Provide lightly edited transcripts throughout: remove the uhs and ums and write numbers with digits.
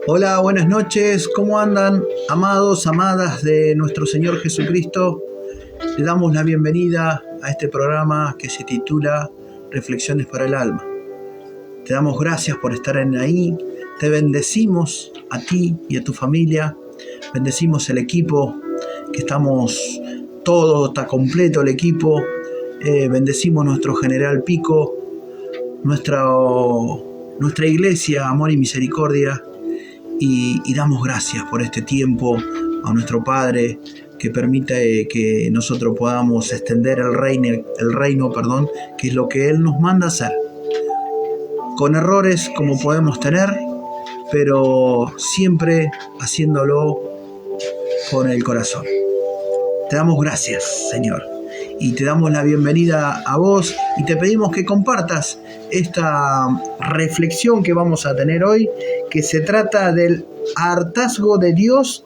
Hola, buenas noches, ¿cómo andan, amados, amadas de nuestro Señor Jesucristo? Le damos la bienvenida a este programa que se titula Reflexiones para el Alma. Te damos gracias por estar ahí, te bendecimos a ti y a tu familia, bendecimos el equipo, que estamos todo, está completo el equipo, bendecimos nuestro General Pico, nuestra iglesia, Amor y Misericordia, y damos gracias por este tiempo a nuestro Padre que permite que nosotros podamos extender el reino, que es lo que Él nos manda hacer. Con errores como podemos tener, pero siempre haciéndolo con el corazón. Te damos gracias, Señor, y te damos la bienvenida a vos y te pedimos que compartas esta reflexión que vamos a tener hoy, que se trata del hartazgo de Dios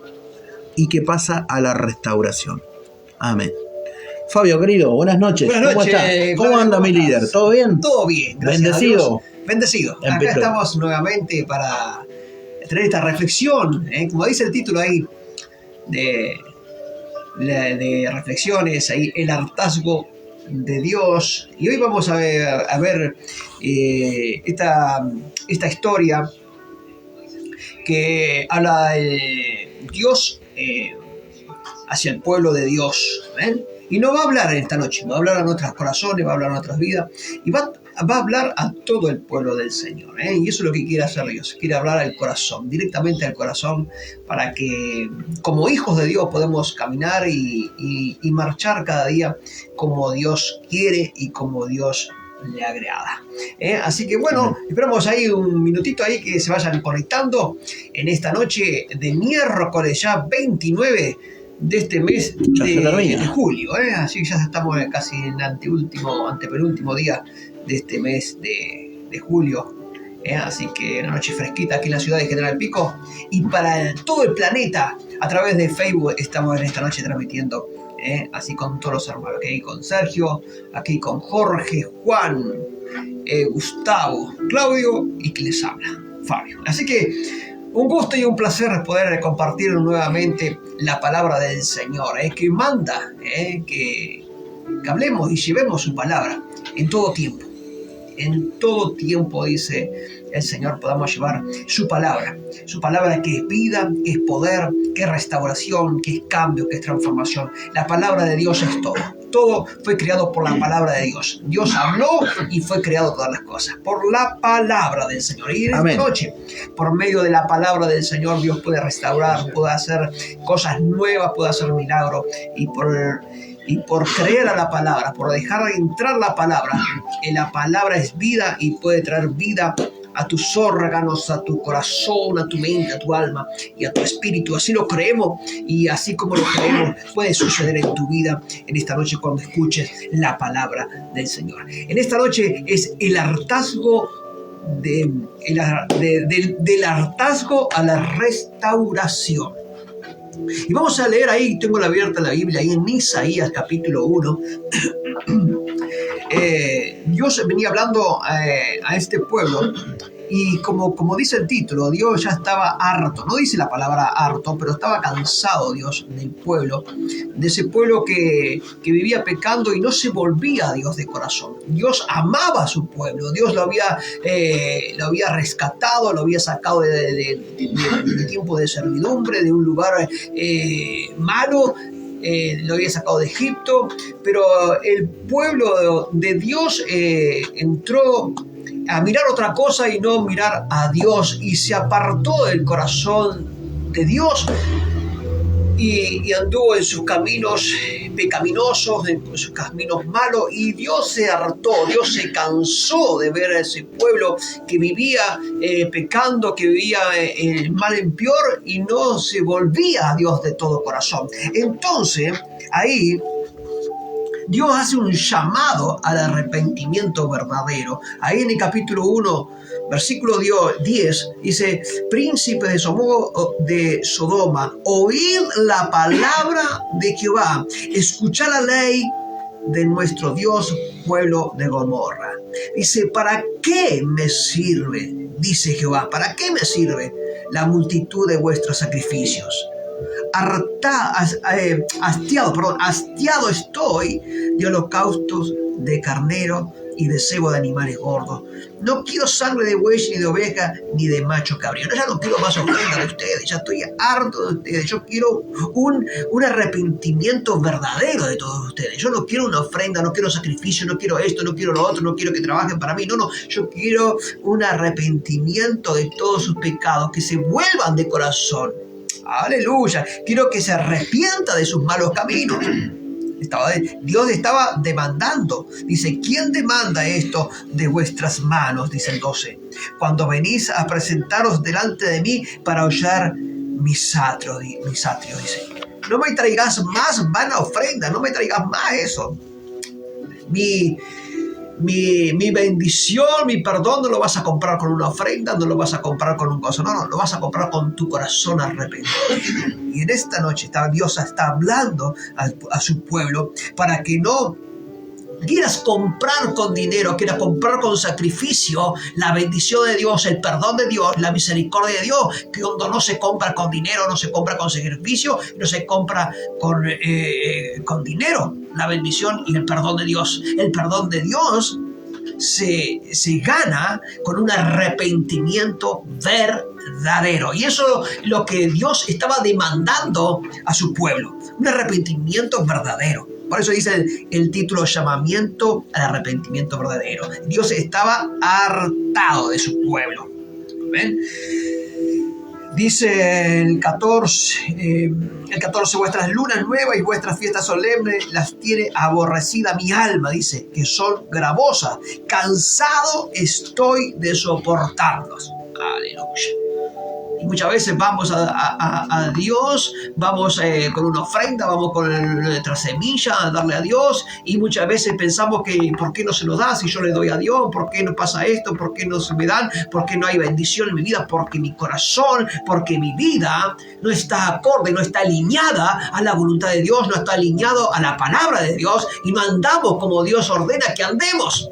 y que pasa a la restauración. Amén. Fabio, querido, buenas noches. Buenas noches. ¿Cómo estás? ¿Cómo anda mi líder? ¿Todo bien? Todo bien, gracias. Bendecido. Bendecido. Acá estamos nuevamente para tener esta reflexión, como dice el título ahí, de reflexiones, ahí, el hartazgo de Dios. Y hoy vamos a ver esta historia que habla de Dios hacia el pueblo de Dios. Y no va a hablar esta noche, va a hablar a nuestros corazones, va a hablar a nuestras vidas y va a hablar a todo el pueblo del Señor. Y eso es lo que quiere hacer Dios, quiere hablar al corazón, directamente al corazón, para que como hijos de Dios podamos caminar y marchar cada día como Dios quiere y como Dios le agrada. Así que bueno, esperamos ahí un minutito ahí que se vayan conectando en esta noche de miércoles ya 29 de este mes de julio. Así que ya estamos casi en antepenúltimo día de este mes de julio. Así que una noche fresquita aquí en la ciudad de General Pico y para todo el planeta a través de Facebook estamos en esta noche transmitiendo. Así con todos los hermanos, aquí con Sergio, aquí con Jorge, Juan, Gustavo, Claudio y que les habla, Fabio. Así que un gusto y un placer poder compartir nuevamente la palabra del Señor, que manda que hablemos y llevemos su palabra en todo tiempo. En todo tiempo, dice el Señor, podamos llevar su palabra que es vida, que es poder, que es restauración, que es cambio, que es transformación. La palabra de Dios es todo fue creado por la palabra de Dios. Dios habló y fue creado todas las cosas por la palabra del Señor. Y en esta noche, por medio de la palabra del Señor, Dios puede restaurar, puede hacer cosas nuevas, puede hacer milagros, y por creer a la palabra, por dejar entrar la palabra es vida y puede traer vida a tus órganos, a tu corazón, a tu mente, a tu alma y a tu espíritu. Así lo creemos y así como lo creemos puede suceder en tu vida en esta noche cuando escuches la palabra del Señor. En esta noche es el hartazgo del hartazgo a la restauración. Y vamos a leer ahí, tengo abierta la Biblia, ahí en Isaías capítulo 1. Dios venía hablando a este pueblo y como dice el título, Dios ya estaba harto, no dice la palabra harto, pero estaba cansado Dios del pueblo, de ese pueblo que vivía pecando y no se volvía a Dios de corazón. Dios amaba a su pueblo, Dios lo había rescatado, lo había sacado de tiempo de servidumbre, de un lugar malo. Lo había sacado de Egipto, pero el pueblo de Dios entró a mirar otra cosa y no mirar a Dios y se apartó del corazón de Dios y anduvo en sus caminos pecaminosos, en sus caminos malos, y Dios se hartó, Dios se cansó de ver a ese pueblo que vivía pecando, que vivía mal en peor y no se volvía a Dios de todo corazón. Entonces ahí Dios hace un llamado al arrepentimiento verdadero. Ahí en el capítulo 1, versículo 10, dice: príncipe de Sodoma, oíd la palabra de Jehová, escuchad la ley de nuestro Dios, pueblo de Gomorra. Dice: ¿para qué me sirve dice Jehová, ¿para qué me sirve la multitud de vuestros sacrificios? Hastiado estoy de holocaustos de carnero y de cebo de animales gordos. No quiero sangre de buey, ni de oveja, ni de macho cabrío. Ya no quiero más ofrendas de ustedes, ya estoy harto de ustedes. Yo quiero un arrepentimiento verdadero de todos ustedes. Yo no quiero una ofrenda, no quiero sacrificio, no quiero esto, no quiero lo otro, no quiero que trabajen para mí. No, yo quiero un arrepentimiento de todos sus pecados, que se vuelvan de corazón. Aleluya. Quiero que se arrepienta de sus malos caminos. Dios estaba demandando. Dice, ¿quién demanda esto de vuestras manos? Dice el 12. Cuando venís a presentaros delante de mí para hollar mis atrios, dice. No me traigas más vana ofrenda, no me traigas más eso. Mi bendición, mi perdón no lo vas a comprar con una ofrenda, no lo vas a comprar con un gozo, no, lo vas a comprar con tu corazón arrepentido. Y en esta noche Dios está hablando a su pueblo para que no quieras comprar con dinero, quieras comprar con sacrificio la bendición de Dios, el perdón de Dios, la misericordia de Dios, que cuando no se compra con dinero, no se compra con sacrificio, no se compra con dinero, la bendición y el perdón de Dios. El perdón de Dios se gana con un arrepentimiento verdadero. Y eso es lo que Dios estaba demandando a su pueblo, un arrepentimiento verdadero. Por eso dice el título, llamamiento al arrepentimiento verdadero. Dios estaba hartado de su pueblo. ¿Ven? Dice el 14, vuestras lunas nuevas y vuestras fiestas solemnes las tiene aborrecida mi alma, dice, que son gravosas. Cansado estoy de soportarlos. Aleluya. Y muchas veces vamos a Dios, vamos con una ofrenda, vamos con nuestra semilla a darle a Dios, y muchas veces pensamos que ¿por qué no se nos da si yo le doy a Dios? ¿Por qué no pasa esto? ¿Por qué no se me dan? ¿Por qué no hay bendición en mi vida? Porque mi corazón, porque mi vida no está acorde, no está alineada a la voluntad de Dios, no está alineado a la palabra de Dios, y no andamos como Dios ordena que andemos.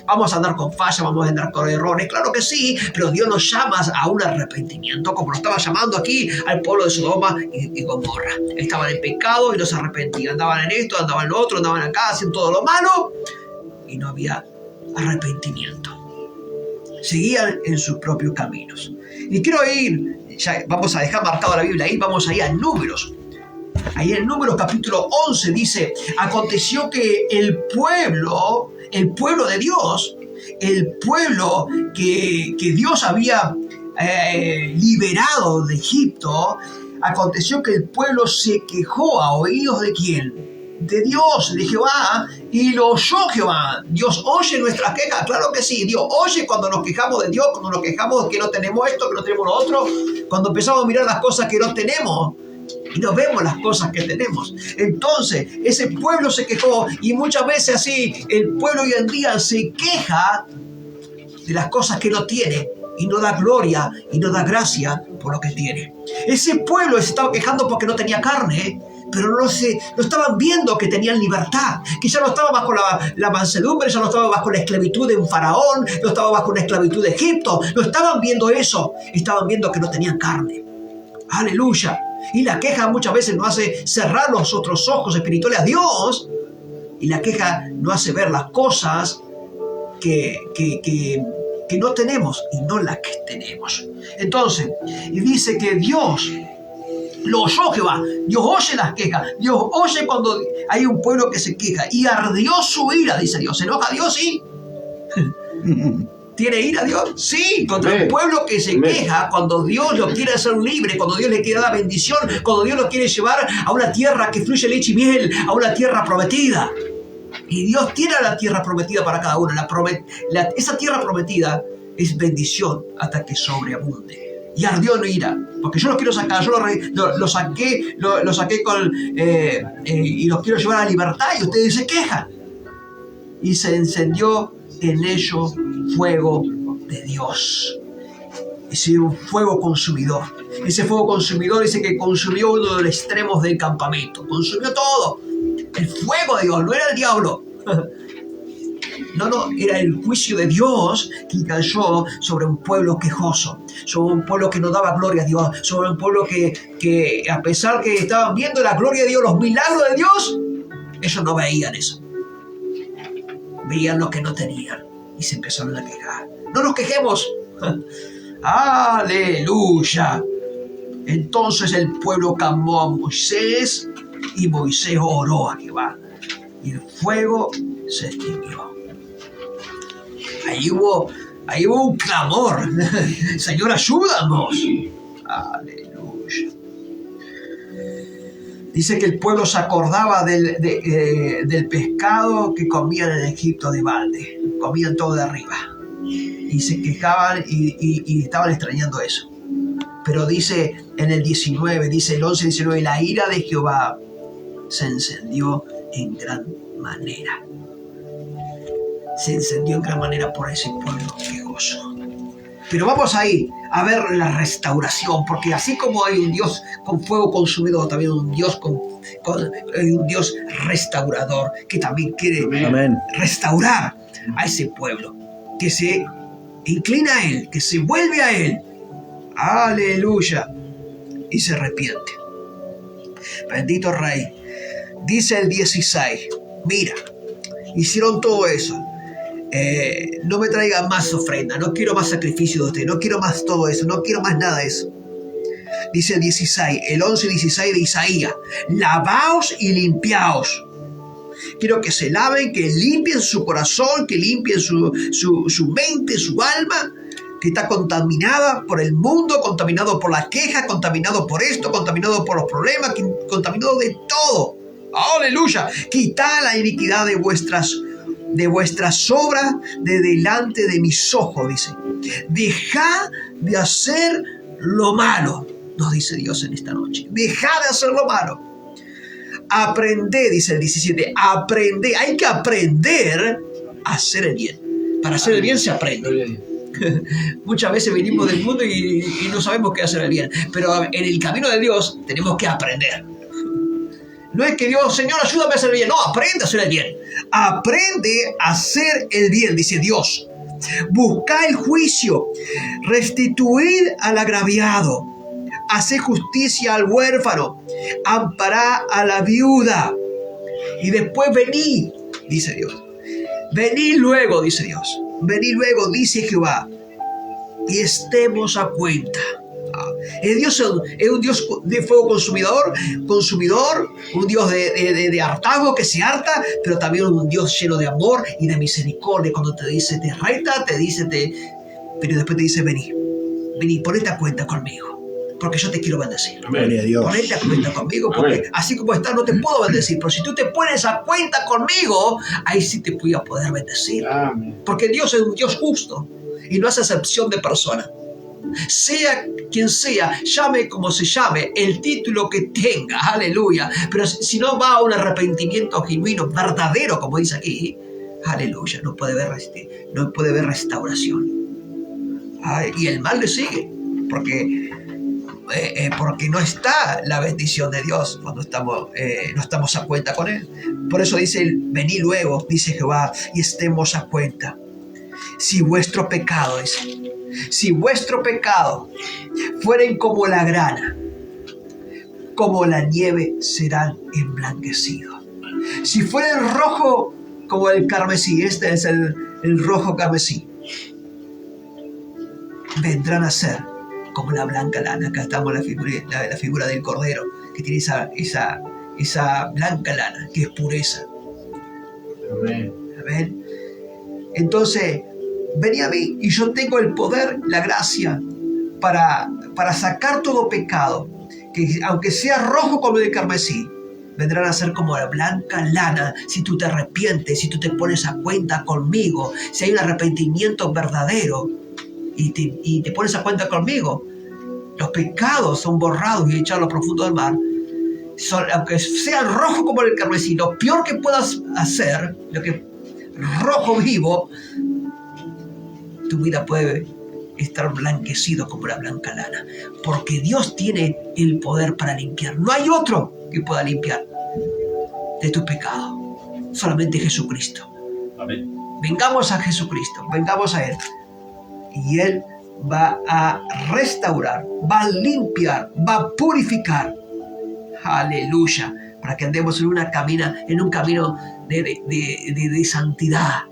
Vamos a andar con fallas, vamos a andar con errores, claro que sí, pero Dios nos llama a un arrepentimiento, como lo estaba llamando aquí al pueblo de Sodoma y Gomorra. Estaban en pecado y no se arrepentían, andaban en esto, andaban en lo otro, andaban acá, haciendo todo lo malo, y no había arrepentimiento. Seguían en sus propios caminos. Y quiero ir, ya vamos a dejar marcado la Biblia ahí, vamos ahí a Números. Ahí en Números capítulo 11 dice, aconteció que el pueblo de Dios, el pueblo que Dios había liberado de Egipto, aconteció que el pueblo se quejó a oídos ¿de quién? De Dios, de Jehová, y lo oyó Jehová. Dios oye nuestras quejas, claro que sí. Dios oye cuando nos quejamos de Dios, cuando nos quejamos que no tenemos esto, que no tenemos lo otro, cuando empezamos a mirar las cosas que no tenemos y no vemos las cosas que tenemos. Entonces ese pueblo se quejó, y muchas veces así el pueblo hoy en día se queja de las cosas que no tiene y no da gloria y no da gracia por lo que tiene. Ese pueblo se estaba quejando porque no tenía carne, pero no estaban viendo que tenían libertad, que ya no estaba bajo la mansedumbre, ya no estaba bajo la esclavitud de un faraón, no estaba bajo la esclavitud de Egipto, no estaban viendo eso, estaban viendo que no tenían carne. Aleluya. Y la queja muchas veces nos hace cerrar los otros ojos espirituales a Dios, y la queja nos hace ver las cosas que no tenemos y no las que tenemos. Entonces, y dice que Dios lo oyó Jehová, Dios oye las quejas, Dios oye cuando hay un pueblo que se queja, y ardió su ira, dice Dios. ¿Se enoja Dios? Sí. ¿Tiene ira Dios? Sí, contra un pueblo que se queja cuando Dios lo quiere hacer libre, cuando Dios le quiere dar bendición, cuando Dios lo quiere llevar a una tierra que fluye leche y miel, a una tierra prometida. Y Dios tiene la tierra prometida para cada uno. Esa tierra prometida es bendición hasta que sobreabunde. Y ardió en ira, porque yo los quiero sacar, yo lo saqué y los quiero llevar a la libertad, y ustedes se quejan. Y se encendió en ellos fuego de Dios. Es un fuego consumidor. Ese fuego consumidor dice que consumió uno de los extremos del campamento. Consumió todo. El fuego de Dios, no era el diablo. No, era el juicio de Dios que cayó sobre un pueblo quejoso, sobre un pueblo que no daba gloria a Dios, sobre un pueblo que a pesar que estaban viendo la gloria de Dios, los milagros de Dios, ellos no veían eso. Veían lo que no tenían y se empezaron a quejar. No nos quejemos. ¡Aleluya! Entonces el pueblo clamó a Moisés y Moisés oró a Jehová y el fuego se extinguió. Ahí hubo un clamor. Señor, ayúdanos. Aleluya. Dice que el pueblo se acordaba del pescado que comían en Egipto de balde. Comían todo de arriba. Y se quejaban y estaban extrañando eso. Pero dice en el 19, dice el 11-19, la ira de Jehová se encendió en gran manera. Se encendió en gran manera por ese pueblo quejoso. Pero vamos ahí a ver la restauración, porque así como hay un Dios con fuego consumidor, también un Dios hay un Dios restaurador que también quiere restaurar a ese pueblo, que se inclina a Él, que se vuelve a Él. Aleluya. Y se arrepiente. Bendito Rey. Dice el 16, mira, hicieron todo eso. No me traigan más ofrenda, no quiero más sacrificio de usted, no quiero más todo eso, no quiero más nada de eso. Dice el 16, el 11-16 de Isaías, lavaos y limpiaos. Quiero que se laven, que limpien su corazón, que limpien su mente, su alma, que está contaminada por el mundo, contaminado por la queja, contaminado por esto, contaminado por los problemas, contaminado de todo. Aleluya. Quitad la iniquidad de vuestras obras de delante de mis ojos, dice. Dejad de hacer lo malo, nos dice Dios en esta noche. Dejad de hacer lo malo. Aprended, dice el 17, aprended. Hay que aprender a hacer el bien. Para hacer el bien se aprende. Muchas veces venimos del mundo y no sabemos qué hacer el bien. Pero en el camino de Dios tenemos que aprender. No es que Dios, Señor, ayúdame a hacer el bien. No, aprende a hacer el bien. Aprende a hacer el bien, dice Dios. Buscad el juicio. Restituid al agraviado. Haced justicia al huérfano. Amparad a la viuda. Y después venid, dice Dios. Venid luego, dice Dios. Venid luego, dice Jehová. Y estemos a cuenta. Dios es un Dios de fuego consumidor, un Dios de hartazgo que se harta, pero también un Dios lleno de amor y de misericordia. Cuando te dice, te reta, pero después te dice, vení, ponete a cuenta conmigo, porque yo te quiero bendecir. Ponete a cuenta conmigo, porque así como estás no te puedo bendecir, pero si tú te pones a cuenta conmigo, ahí sí te voy a poder bendecir. Amén. Porque Dios es un Dios justo y no hace excepción de persona. Sea quien sea, llame como se llame, el título que tenga, aleluya, pero si no va a un arrepentimiento genuino, verdadero, como dice aquí, aleluya, no puede haber restauración. Y el mal le sigue, porque no está la bendición de Dios cuando no estamos a cuenta con Él. Por eso dice, vení luego, dice Jehová, y estemos a cuenta. Si vuestro pecado fueren como la grana, como la nieve serán emblanquecidos. Si fueren rojo como el carmesí, este es el rojo carmesí, vendrán a ser como la blanca lana. Acá estamos la figura del cordero, que tiene esa blanca lana, que es pureza. Amén. Amén. Entonces, vení a mí y yo tengo el poder, la gracia para sacar todo pecado, que aunque sea rojo como el carmesí, vendrán a ser como la blanca lana si tú te arrepientes, si tú te pones a cuenta conmigo, si hay un arrepentimiento verdadero y te pones a cuenta conmigo. Los pecados son borrados y echados a lo profundo del mar. Aunque sean rojos como el carmesí, lo peor que puedas hacer, lo que rojo vivo, tu vida puede estar blanquecido como la blanca lana, porque Dios tiene el poder para limpiar. No hay otro que pueda limpiar de tus pecados, solamente Jesucristo. Amén. Vengamos a Jesucristo, vengamos a Él. Y Él va a restaurar, va a limpiar, va a purificar. Aleluya. Para que andemos en un camino de santidad.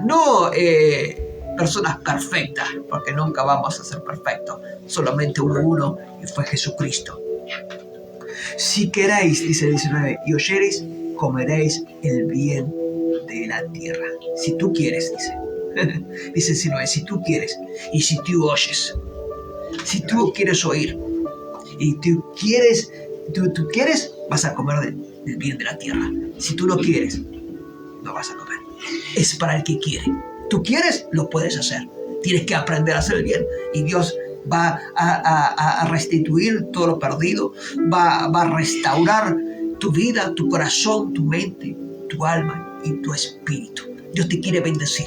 No personas perfectas, porque nunca vamos a ser perfectos. Solamente uno, y fue Jesucristo. Si queréis, dice el 19, y oyereis, comeréis el bien de la tierra. Si tú quieres, dice. Dice el 19, si tú quieres, y si tú oyes. Si tú quieres oír, y tú quieres, vas a comer del bien de la tierra. Si tú no quieres, no vas a comer. Es para el que quiere. Tú quieres, lo puedes hacer. Tienes que aprender a hacer el bien. Y Dios va a restituir todo lo perdido. Va a restaurar tu vida, tu corazón, tu mente, tu alma y tu espíritu. Dios te quiere bendecir.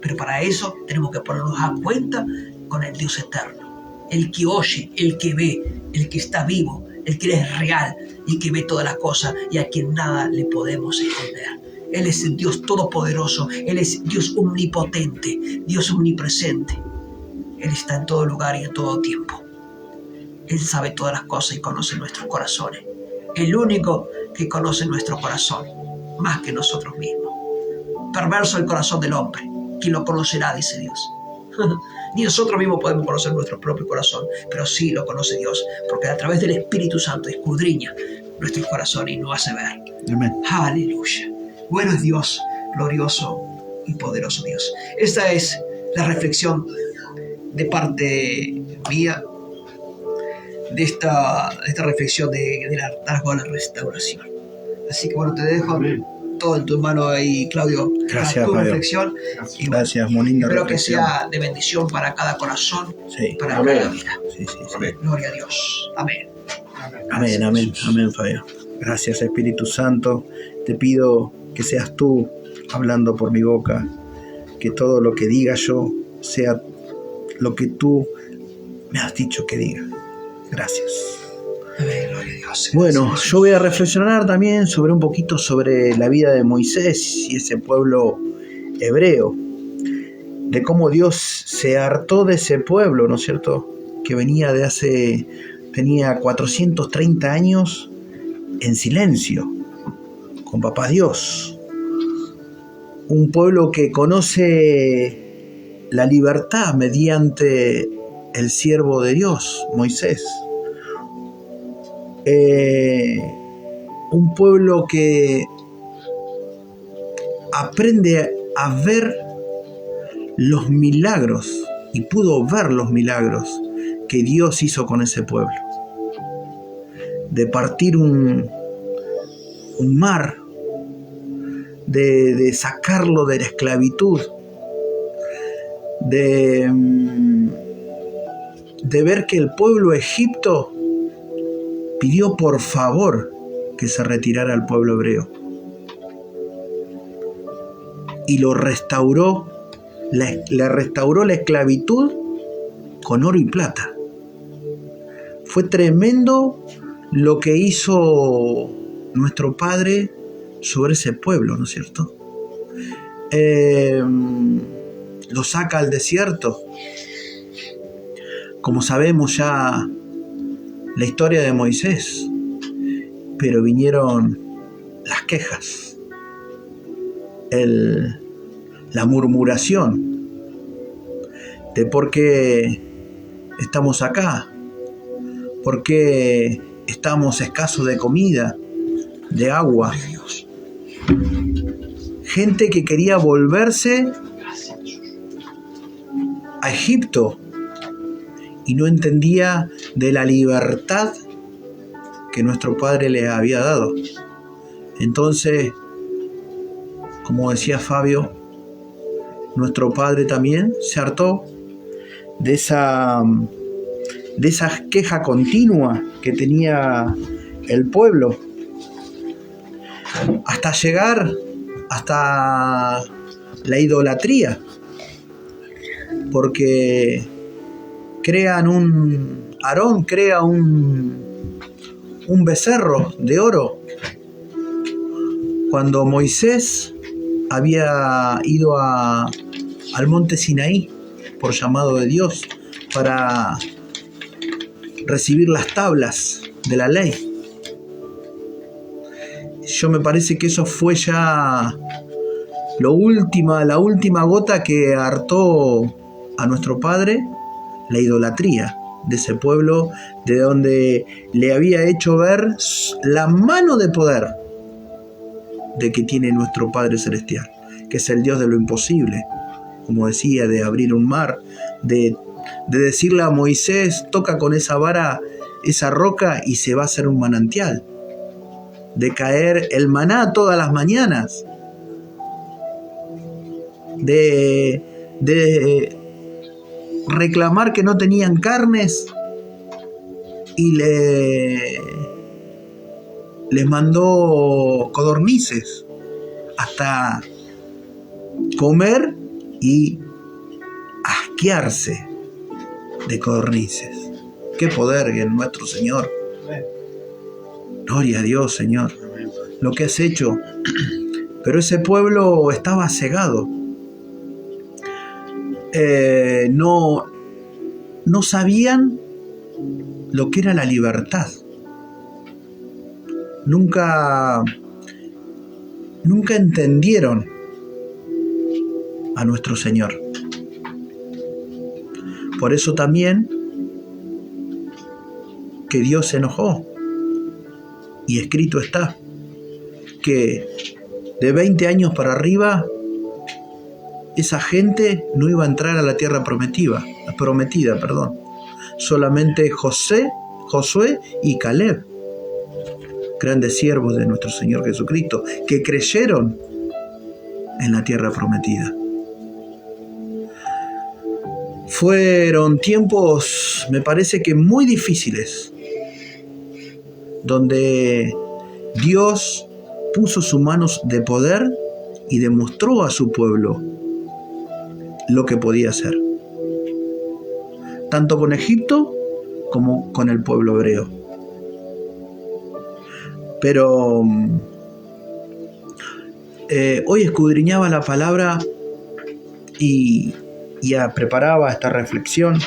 Pero para eso tenemos que ponernos a cuenta con el Dios eterno. El que oye, el que ve, el que está vivo, el que es real y que ve todas las cosas y a quien nada le podemos esconder. Él es el Dios todopoderoso, Él es Dios omnipotente, Dios omnipresente. Él está en todo lugar y en todo tiempo. Él sabe todas las cosas y conoce nuestros corazones. El único que conoce nuestro corazón, más que nosotros mismos. Perverso el corazón del hombre, ¿quién lo conocerá?, dice Dios. Ni nosotros mismos podemos conocer nuestro propio corazón, pero sí lo conoce Dios, porque a través del Espíritu Santo escudriña nuestro corazón y nos hace ver. Amén. Aleluya. Bueno es Dios, glorioso y poderoso Dios. Esta es la reflexión de parte mía de esta reflexión del hartazgo a la restauración. Así que bueno, te dejo todo en tu mano ahí, Claudio. Gracias, tu Fabio. reflexión. Y Gracias, muy linda espero reflexión. que sea de bendición para cada corazón, Sí. para Amén. cada vida. Sí, sí, sí. Amén. Gloria a Dios. Amén. Amén, amén, amén, Fabio. Gracias, Espíritu Santo. Te pido que seas tú hablando por mi boca, que todo lo que diga yo sea lo que tú me has dicho que diga. Gracias. Amén, gloria a Dios. Bueno, Gracias. yo voy a reflexionar también sobre un poquito sobre la vida de Moisés y ese pueblo hebreo, de cómo Dios se hartó de ese pueblo, ¿no es cierto?, que tenía 430 años en silencio con papá Dios. Un pueblo que conoce la libertad mediante el siervo de Dios, Moisés. Un pueblo que aprende a ver los milagros y pudo ver los milagros que Dios hizo con ese pueblo. De partir un mar, de sacarlo de la esclavitud, de ver que el pueblo de Egipto pidió por favor que se retirara al pueblo hebreo y lo restauró, le restauró la esclavitud con oro y plata. Fue tremendo lo que hizo nuestro Padre sobre ese pueblo, ¿no es cierto? Lo saca al desierto. Como sabemos ya la historia de Moisés, pero vinieron las quejas, la murmuración de por qué estamos acá, por qué estamos escasos de comida, de agua. Gente que quería volverse a Egipto y no entendía de la libertad que nuestro Padre les había dado. Entonces, como decía Fabio, nuestro Padre también se hartó de esa queja continua que tenía el pueblo, hasta llegar hasta la idolatría, porque Aarón crea un becerro de oro, cuando Moisés había ido al monte Sinaí por llamado de Dios para recibir las tablas de la ley. Yo me parece que eso fue ya la última gota que hartó a nuestro padre la idolatría de ese pueblo, de donde le había hecho ver la mano de poder de que tiene nuestro Padre Celestial, que es el Dios de lo imposible, como decía, de abrir un mar, de decirle a Moisés, toca con esa vara esa roca y se va a hacer un manantial, de caer el maná todas las mañanas, de reclamar que no tenían carnes y les mandó codornices hasta comer y asquearse de codornices. Qué poder en nuestro Señor. Gloria a Dios, Señor, lo que has hecho. Pero ese pueblo estaba cegado. No sabían lo que era la libertad. Nunca entendieron a nuestro Señor. Por eso también que Dios se enojó. Y escrito está que de 20 años para arriba esa gente no iba a entrar a la tierra prometida. Solamente Josué y Caleb, grandes siervos de nuestro Señor Jesucristo, que creyeron en la tierra prometida. Fueron tiempos, me parece que muy difíciles, donde Dios puso sus manos de poder y demostró a su pueblo lo que podía hacer, tanto con Egipto como con el pueblo hebreo. Pero hoy escudriñaba la palabra y ya preparaba esta reflexión.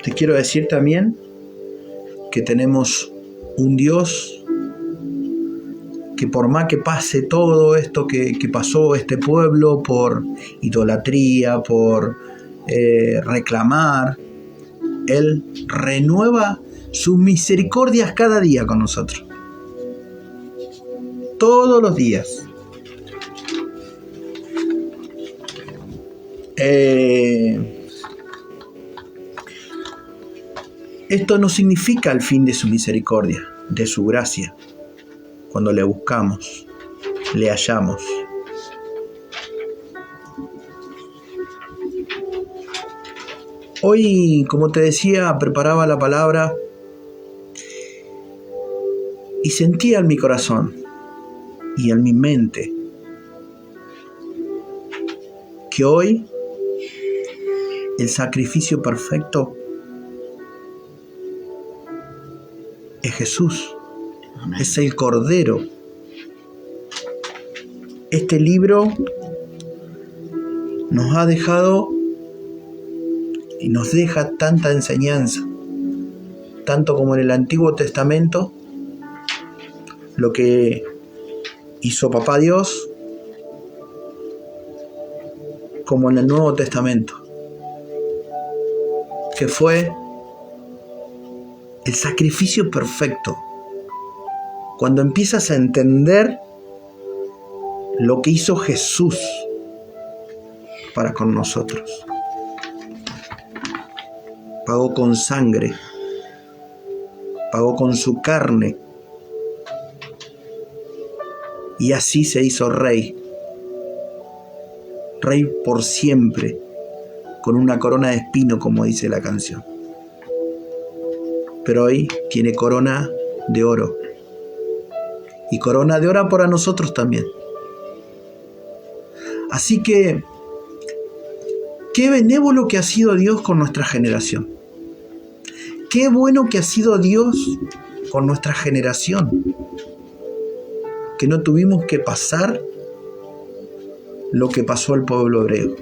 Te quiero decir también que tenemos un Dios que, por más que pase todo esto que pasó este pueblo por idolatría, por reclamar, Él renueva sus misericordias cada día con nosotros. Todos los días. Esto no significa el fin de su misericordia, de su gracia, cuando le buscamos, le hallamos. Hoy, como te decía, preparaba la palabra y sentía en mi corazón y en mi mente que hoy el sacrificio perfecto es Jesús. Amén. Es el Cordero. Este libro nos ha dejado y nos deja tanta enseñanza, tanto como en el Antiguo Testamento, lo que hizo Papá Dios, como en el Nuevo Testamento, que fue el sacrificio perfecto. Cuando empiezas a entender lo que hizo Jesús para con nosotros. Pagó con sangre, pagó con su carne, y así se hizo rey. Rey por siempre, con una corona de espino, como dice la canción. Pero hoy tiene corona de oro. Y corona de oro para nosotros también. Así que, qué benévolo que ha sido Dios con nuestra generación. Qué bueno que ha sido Dios con nuestra generación, que no tuvimos que pasar lo que pasó al pueblo hebreo,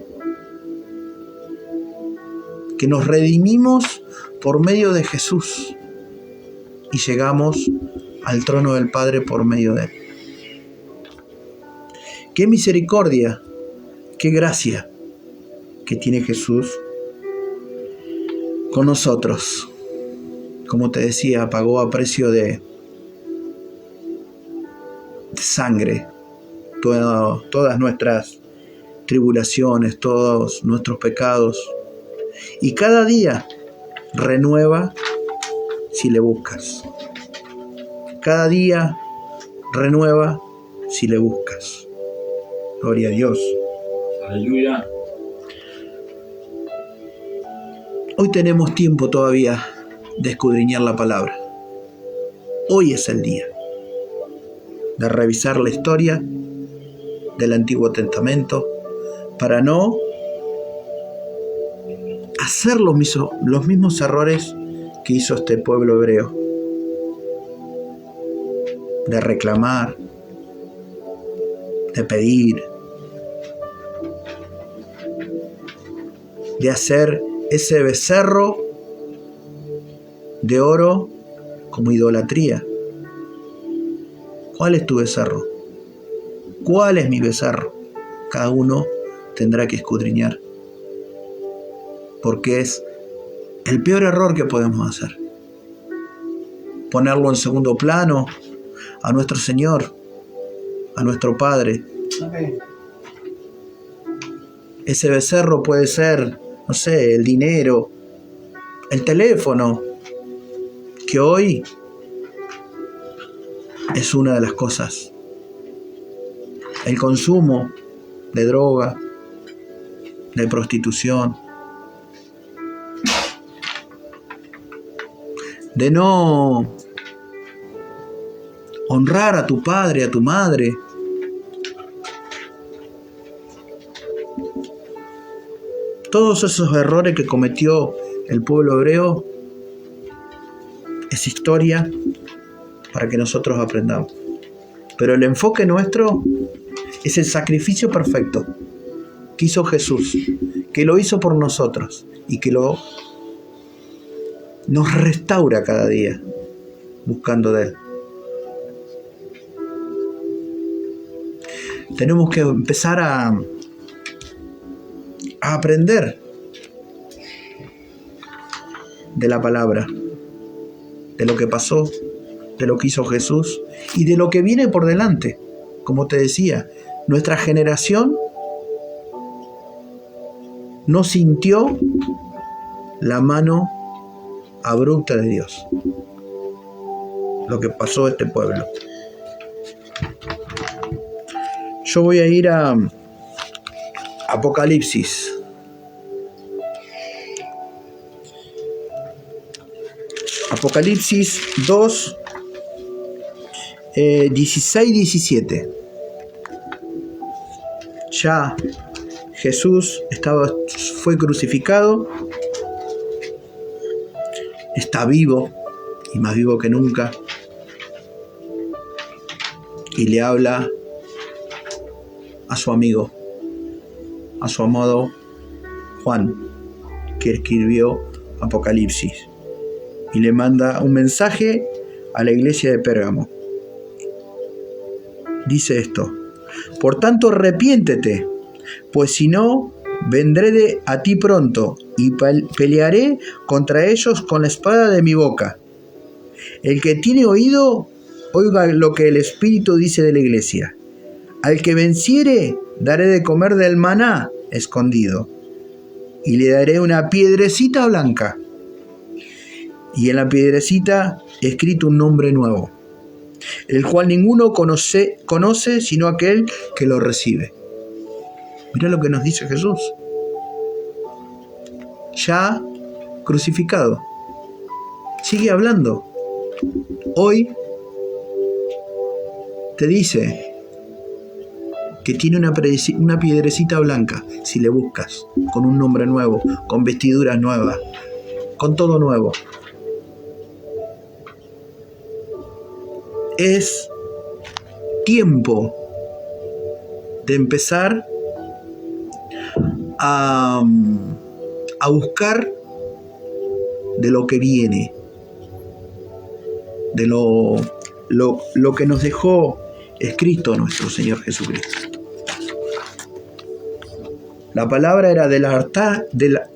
que nos redimimos por medio de Jesús y llegamos al trono del Padre por medio de Él. Qué misericordia, qué gracia que tiene Jesús con nosotros. Como te decía, pagó a precio de sangre todas nuestras tribulaciones, todos nuestros pecados. Y cada día renueva si le buscas. Cada día renueva si le buscas. Gloria a Dios. Aleluya. Hoy tenemos tiempo todavía de escudriñar la palabra. Hoy es el día de revisar la historia del Antiguo Testamento para no hacer los mismos errores que hizo este pueblo hebreo, de reclamar, de pedir, de hacer ese becerro de oro como idolatría. ¿Cuál es tu becerro? ¿Cuál es mi becerro? Cada uno tendrá que escudriñar, porque es el peor error que podemos hacer. Ponerlo en segundo plano a nuestro Señor, a nuestro Padre. Amén. Ese becerro puede ser, no sé, el dinero, el teléfono, que hoy es una de las cosas. El consumo de droga, de prostitución, de no honrar a tu padre, a tu madre. Todos esos errores que cometió el pueblo hebreo es historia para que nosotros aprendamos. Pero el enfoque nuestro es el sacrificio perfecto que hizo Jesús, que lo hizo por nosotros y que nos restaura cada día buscando de Él. Tenemos que empezar a aprender de la palabra, de lo que pasó, de lo que hizo Jesús y de lo que viene por delante. Como te decía, nuestra generación no sintió la mano abrupta de Dios, lo que pasó a este pueblo. Yo voy a ir a Apocalipsis. Apocalipsis 2, 16-17. Ya Jesús fue crucificado, está vivo y más vivo que nunca, y le habla a su amigo, a su amado Juan, que escribió Apocalipsis, y le manda un mensaje a la iglesia de Pérgamo. Dice esto: por tanto arrepiéntete, pues si no, vendré a ti pronto y pelearé contra ellos con la espada de mi boca. El que tiene oído, oiga lo que el Espíritu dice de la iglesia. Al que venciere, daré de comer del maná escondido, y le daré una piedrecita blanca, y en la piedrecita escrito un nombre nuevo, el cual ninguno conoce sino aquel que lo recibe. Mirá lo que nos dice Jesús, ya crucificado. Sigue hablando. Hoy te dice que tiene una piedrecita blanca, si le buscas, con un nombre nuevo, con vestiduras nuevas, con todo nuevo. es tiempo de empezar a buscar de lo que viene, de lo que nos dejó escrito nuestro Señor Jesucristo. La palabra era del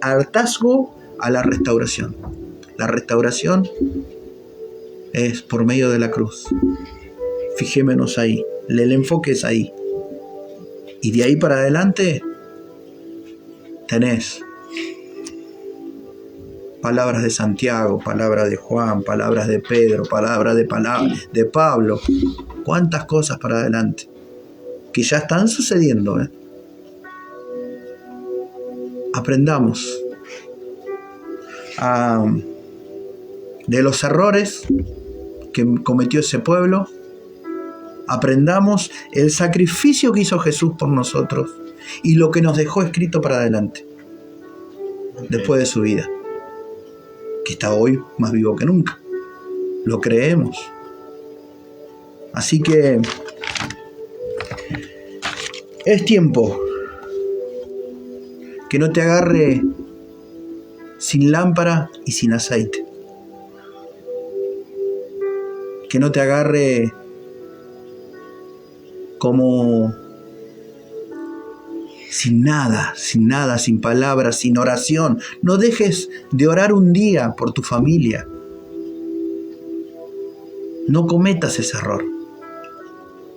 hartazgo a la restauración. La restauración es por medio de la cruz. Fijémonos ahí, el enfoque es ahí. Y de ahí para adelante tenés palabras de Santiago, palabras de Juan, palabras de Pedro, palabras de Pablo. Cuántas cosas para adelante que ya están sucediendo. Aprendamos de los errores que cometió ese pueblo. Aprendamos el sacrificio que hizo Jesús por nosotros y lo que nos dejó escrito para adelante después de su vida, que está hoy más vivo que nunca. Lo creemos. Así que es tiempo que no te agarre sin lámpara y sin aceite. Que no te agarre como sin nada, sin palabras, sin oración. No dejes de orar un día por tu familia. No cometas ese error,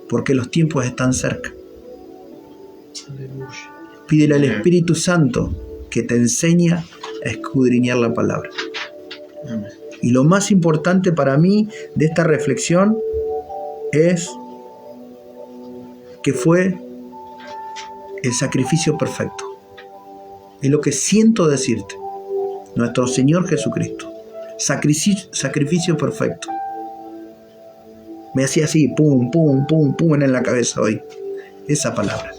porque los tiempos están cerca. Pídele al Espíritu Santo que te enseñe a escudriñar la palabra. Y lo más importante para mí de esta reflexión es que fue el sacrificio perfecto. Es lo que siento decirte. Nuestro Señor Jesucristo. Sacrificio perfecto. Me hacía así, pum, pum, pum, pum en la cabeza hoy. Esa palabra.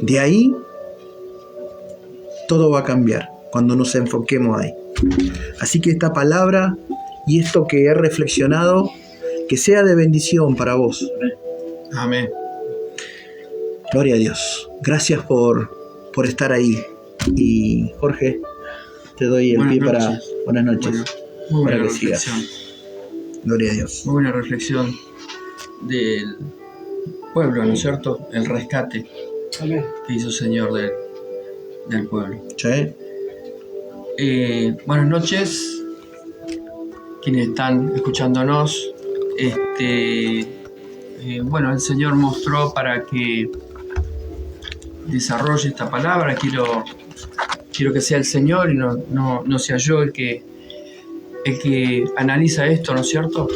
De ahí, todo va a cambiar cuando nos enfoquemos ahí. Así que esta palabra y esto que he reflexionado, que sea de bendición para vos. Amén. Gloria a Dios. Gracias por estar ahí. Y Jorge, te doy el pie para... Buenas noches. Muy buena para que reflexión. sigas. Gloria a Dios. Muy buena reflexión del pueblo, ¿no es cierto? El rescate Amén. que hizo el Señor del pueblo. ¿Sí? Buenas noches, quienes están escuchándonos. Bueno, el Señor mostró para que desarrolle esta palabra. Quiero que sea el Señor y no sea yo el que analiza esto, ¿no es cierto?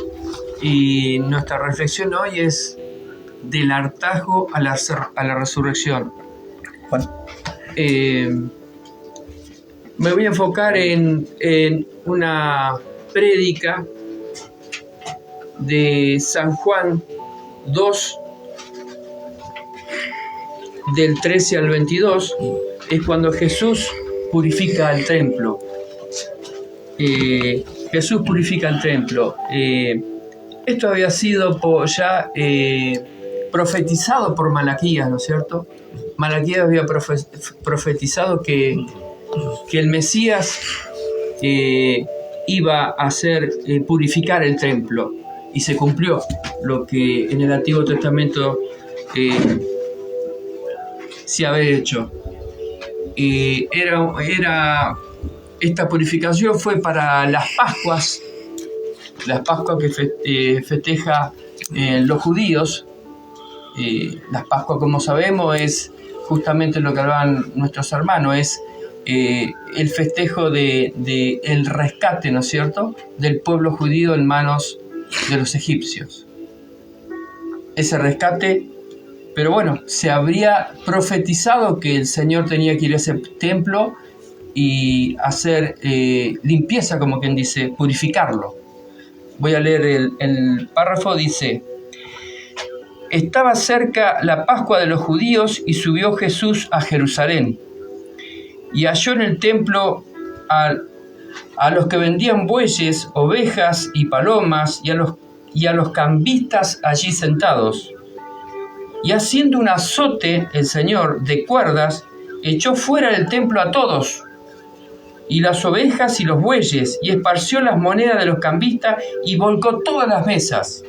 Y nuestra reflexión hoy es del hartazgo a la resurrección. Juan. Me voy a enfocar en una prédica de San Juan 2, del 13 al 22, es cuando Jesús purifica el templo. Jesús purifica el templo. Esto había sido ya profetizado por Malaquías, ¿no es cierto? Malaquías había profetizado que el Mesías iba a hacer purificar el templo, y se cumplió lo que en el Antiguo Testamento se había hecho. Esta purificación fue para las Pascuas que festeja los judíos. Las Pascuas, como sabemos, es justamente lo que hablaban nuestros hermanos, es el festejo de el rescate, ¿no es cierto?, del pueblo judío en manos de los egipcios. Ese rescate, pero bueno, se habría profetizado que el Señor tenía que ir a ese templo y hacer limpieza, como quien dice, purificarlo. Voy a leer el párrafo, dice: estaba cerca la Pascua de los judíos y subió Jesús a Jerusalén y halló en el templo a los que vendían bueyes, ovejas y palomas, y a los cambistas allí sentados. Y haciendo un azote, el Señor, de cuerdas, echó fuera del templo a todos, y las ovejas y los bueyes, y esparció las monedas de los cambistas, y volcó todas las mesas.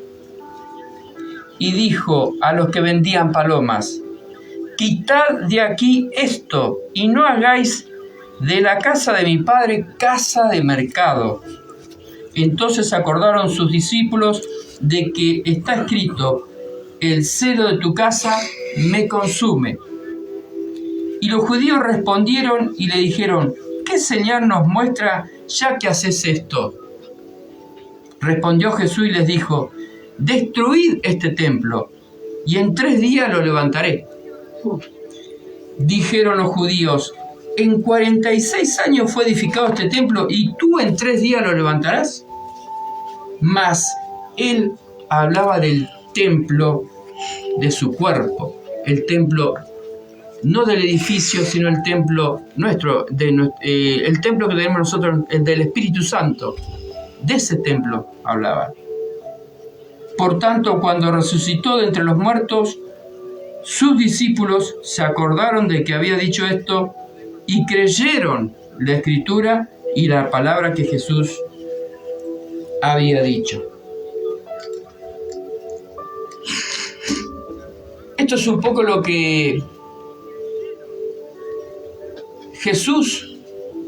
Y dijo a los que vendían palomas: quitad de aquí esto, y no hagáis de la casa de mi padre casa de mercado. Entonces acordaron sus discípulos de que está escrito: el celo de tu casa me consume. Y los judíos respondieron y le dijeron: ¿qué señal nos muestra ya que haces esto? Respondió Jesús y les dijo: destruid este templo, y en 3 días lo levantaré. Dijeron los judíos: en 46 años fue edificado este templo, ¿y tú en 3 días lo levantarás? Mas él hablaba del templo de su cuerpo, el templo no del edificio, sino el templo nuestro, el templo que tenemos nosotros, el del Espíritu Santo. De ese templo hablaba. Por tanto, cuando resucitó de entre los muertos, sus discípulos se acordaron de que había dicho esto y creyeron la Escritura y la palabra que Jesús había dicho. Esto es un poco lo que Jesús,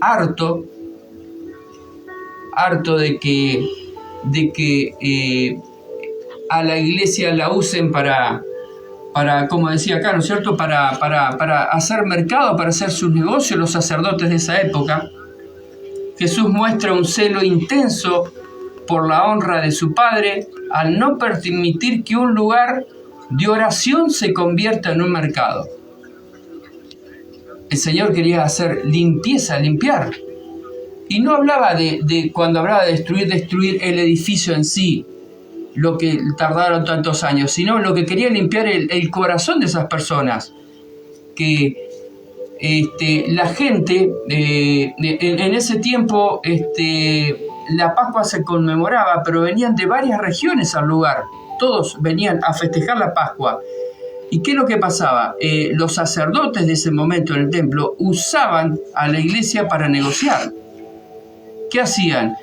harto de que a la iglesia la usen para, como decía acá, ¿no es cierto?, para hacer mercado, para hacer sus negocios, los sacerdotes de esa época. Jesús muestra un celo intenso por la honra de su Padre al no permitir que un lugar de oración se convierta en un mercado. El Señor quería hacer limpieza, limpiar. Y no hablaba cuando hablaba de destruir el edificio en sí, lo que tardaron tantos años, sino lo que quería limpiar el corazón de esas personas. Que la gente, en ese tiempo, la Pascua se conmemoraba, pero venían de varias regiones al lugar. Todos venían a festejar la Pascua. ¿Y qué es lo que pasaba? Los sacerdotes de ese momento en el templo usaban a la iglesia para negociar. ¿Qué hacían?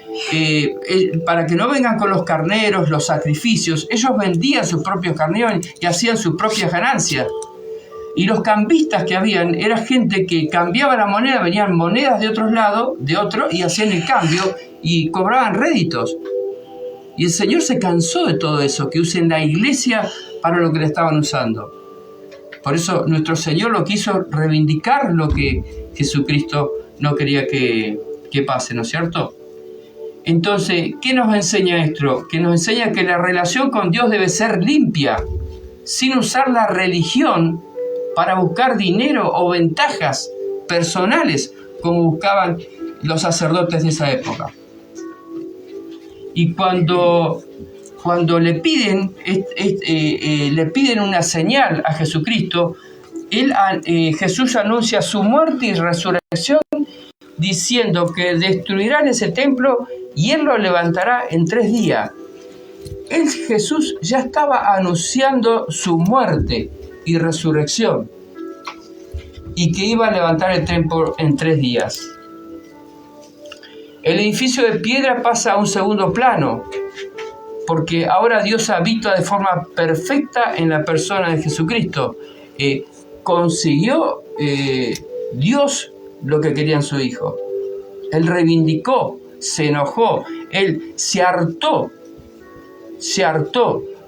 Para que no vengan con los carneros, los sacrificios, ellos vendían sus propios carneros y hacían sus propias ganancias. Y los cambistas que habían, era gente que cambiaba la moneda, venían monedas de otros lados, y hacían el cambio y cobraban réditos. Y el Señor se cansó de todo eso, que usen la iglesia para lo que le estaban usando. Por eso nuestro Señor lo quiso reivindicar, lo que Jesucristo no quería que pase, ¿no es cierto? Entonces, ¿qué nos enseña esto? Que nos enseña que la relación con Dios debe ser limpia, sin usar la religión para buscar dinero o ventajas personales, como buscaban los sacerdotes de esa época. Y cuando le piden una señal a Jesucristo, Jesús anuncia su muerte y resurrección, diciendo que destruirán ese templo y Él lo levantará en 3 días. Jesús ya estaba anunciando su muerte y resurrección, y que iba a levantar el templo en 3 días. El edificio de piedra pasa a un segundo plano, porque ahora Dios habita de forma perfecta en la persona de Jesucristo. Consiguió Dios lo que quería en su Hijo. Él reivindicó, se enojó, Él se hartó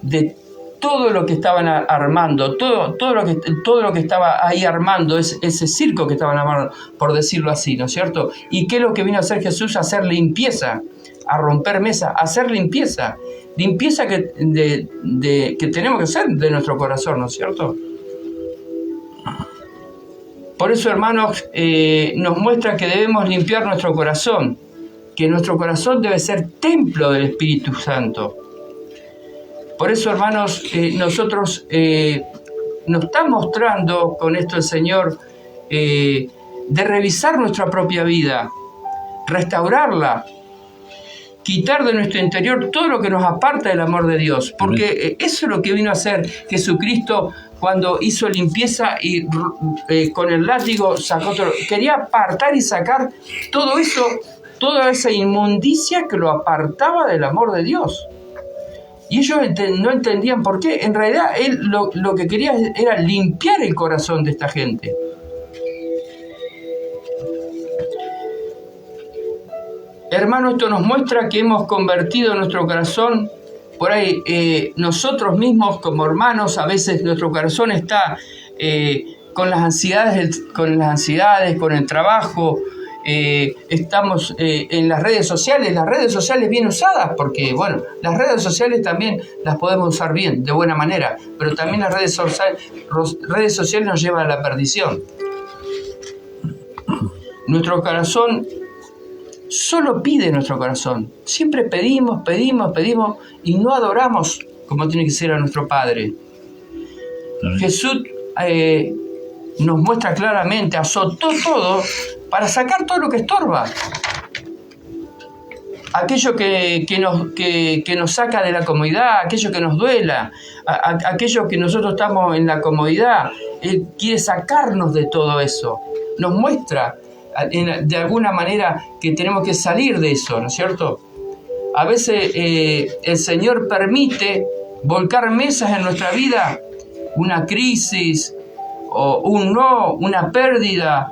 de todo lo que estaban armando, todo lo que estaba ahí armando, ese circo que estaban armando, por decirlo así, ¿no es cierto? ¿Y qué es lo que vino a hacer Jesús? A hacer limpieza, a romper mesa, a hacer limpieza que tenemos que hacer de nuestro corazón, ¿no es cierto? Por eso, hermanos, nos muestra que debemos limpiar nuestro corazón, que nuestro corazón debe ser templo del Espíritu Santo. Por eso, hermanos, nosotros nos está mostrando con esto el Señor de revisar nuestra propia vida, restaurarla, quitar de nuestro interior todo lo que nos aparta del amor de Dios, porque eso es lo que vino a hacer Jesucristo cuando hizo limpieza y con el látigo sacó todo. Quería apartar y sacar todo eso, toda esa inmundicia que lo apartaba del amor de Dios. Y ellos no entendían por qué. En realidad él lo que quería era limpiar el corazón de esta gente. Hermano, esto nos muestra que hemos convertido nuestro corazón, por ahí nosotros mismos como hermanos, a veces nuestro corazón está con las ansiedades, con el trabajo, estamos en las redes sociales bien usadas, porque bueno, las redes sociales también las podemos usar bien, de buena manera, pero también las redes sociales nos llevan a la perdición. Nuestro corazón solo pide nuestro corazón. Siempre pedimos y no adoramos como tiene que ser a nuestro Padre. Jesús nos muestra claramente, azotó todo para sacar todo lo que estorba. Aquello que nos saca de la comodidad, aquello que nos duela, aquello que nosotros estamos en la comodidad. Él quiere sacarnos de todo eso. Nos muestra de alguna manera que tenemos que salir de eso, ¿no es cierto? A veces el Señor permite volcar mesas en nuestra vida, una crisis, o una pérdida,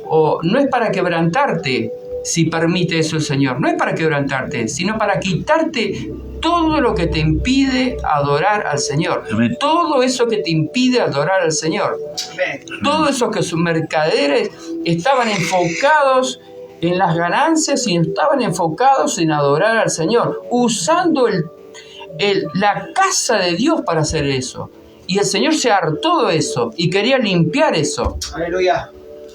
o no es para quebrantarte si permite eso el Señor, no es para quebrantarte, sino para quitarte todo lo que te impide adorar al Señor. Amén. Todo eso que te impide adorar al Señor. Amén. Todo eso que sus mercaderes estaban enfocados en las ganancias y estaban enfocados en adorar al Señor, usando la casa de Dios para hacer eso. Y el Señor se hartó de eso y quería limpiar eso. Aleluya.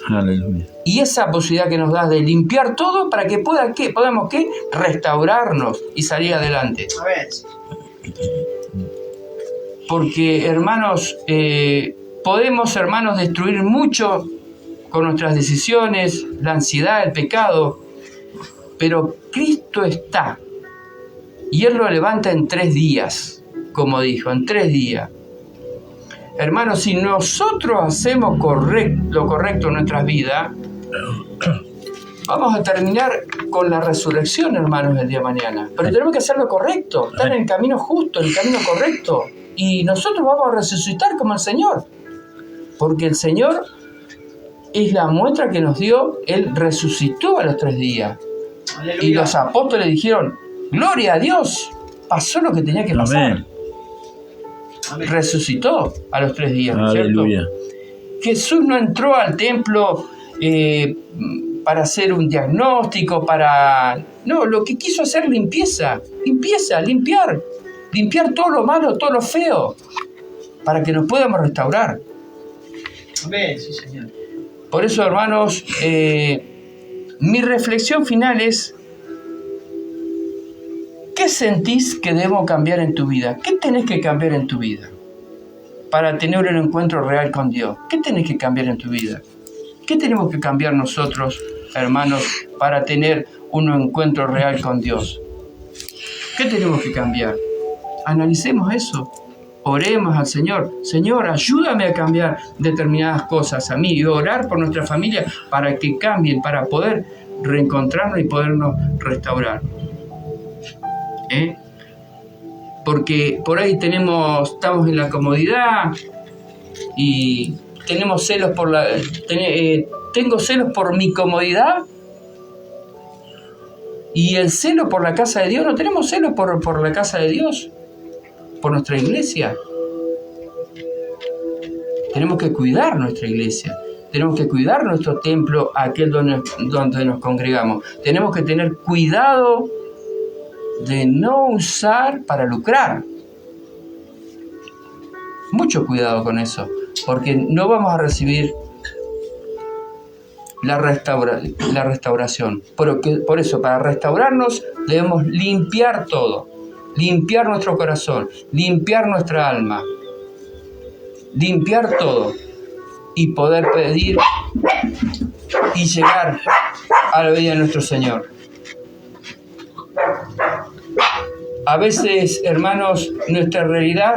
Aleluya. Y esa posibilidad que nos da de limpiar todo para que podamos restaurarnos y salir adelante. A ver. Porque, hermanos, podemos, hermanos, destruir mucho con nuestras decisiones, la ansiedad, el pecado, pero Cristo está. Y Él lo levanta en 3 días, como dijo, en 3 días. Hermanos, si nosotros hacemos lo correcto en nuestras vidas, vamos a terminar con la resurrección, hermanos, el día de mañana. Pero tenemos que hacer lo correcto, estar en el camino justo, en el camino correcto. Y nosotros vamos a resucitar como el Señor. Porque el Señor es la muestra que nos dio. Él resucitó a los 3 días. Aleluya. Y los apóstoles dijeron, gloria a Dios, pasó lo que tenía que pasar. Amén. Resucitó a los 3 días, ¿no es cierto? Jesús no entró al templo para hacer un diagnóstico, no, lo que quiso hacer limpiar todo lo malo, todo lo feo, para que nos podamos restaurar. Amén, sí, Señor. Por eso, hermanos, mi reflexión final es: ¿qué sentís que debo cambiar en tu vida? ¿Qué tenés que cambiar en tu vida para tener un encuentro real con Dios? ¿Qué tenés que cambiar en tu vida? ¿Qué tenemos que cambiar nosotros, hermanos, para tener un encuentro real con Dios? ¿Qué tenemos que cambiar? Analicemos eso. Oremos al Señor. Señor, ayúdame a cambiar determinadas cosas a mí y orar por nuestra familia para que cambien, para poder reencontrarnos y podernos restaurar. Porque por ahí estamos en la comodidad y tenemos celos tengo celos por mi comodidad y el celo por la casa de Dios. No tenemos celos por la casa de Dios, por nuestra iglesia. Tenemos que cuidar nuestra iglesia, tenemos que cuidar nuestro templo, aquel donde nos congregamos. Tenemos que tener cuidado de no usar para lucrar. Mucho cuidado con eso, porque no vamos a recibir la restauración. Por eso, para restaurarnos, debemos limpiar todo, limpiar nuestro corazón, limpiar nuestra alma, limpiar todo y poder pedir y llegar a la venida de nuestro Señor. A veces, hermanos, nuestra realidad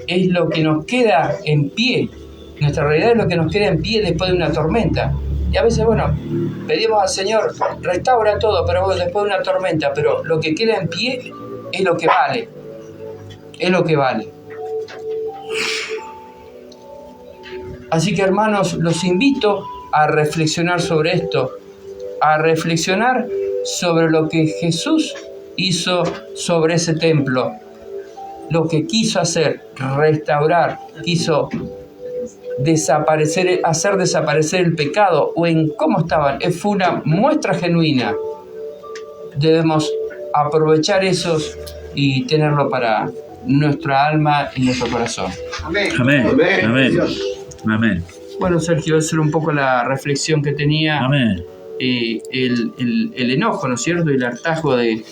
es lo que nos queda en pie. Nuestra realidad es lo que nos queda en pie después de una tormenta. Y a veces, bueno, pedimos al Señor, restaura todo, pero bueno, después de una tormenta, pero lo que queda en pie es lo que vale. Es lo que vale. Así que, hermanos, los invito a reflexionar sobre esto, a reflexionar sobre lo que Jesús hizo sobre ese templo, lo que quiso hacer, restaurar, quiso desaparecer, hacer desaparecer el pecado, o en cómo estaban. Fue una muestra genuina. Debemos aprovechar eso y tenerlo para nuestra alma y nuestro corazón. Amén. Amén. Amén. Amén. Dios. Amén. Bueno, Sergio, esa era un poco la reflexión que tenía. Amén. El enojo, ¿no es cierto? Y el hartazgo Del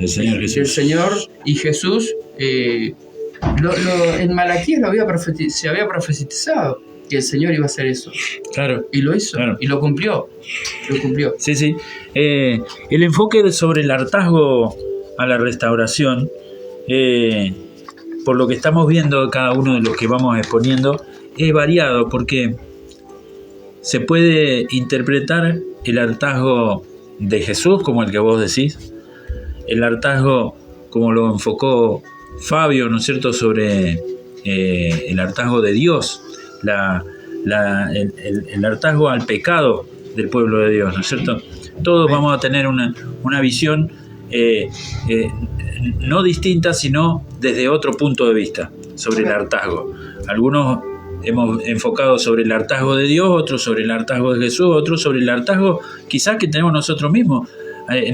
Señor del Jesús. Señor y Jesús. En Malaquías se había profetizado que el Señor iba a hacer eso. Claro. Y lo hizo. Claro. Y lo cumplió. Lo cumplió. Sí, sí. El enfoque sobre el hartazgo a la restauración, por lo que estamos viendo cada uno de los que vamos exponiendo, es variado, porque se puede interpretar el hartazgo de Jesús, como el que vos decís, el hartazgo como lo enfocó Fabio, ¿no es cierto?, sobre el hartazgo de Dios, el hartazgo al pecado del pueblo de Dios, ¿no es cierto? Todos vamos a tener una visión no distinta, sino desde otro punto de vista sobre el hartazgo. Algunos hemos enfocado sobre el hartazgo de Dios, otros sobre el hartazgo de Jesús, otros sobre el hartazgo quizás que tenemos nosotros mismos.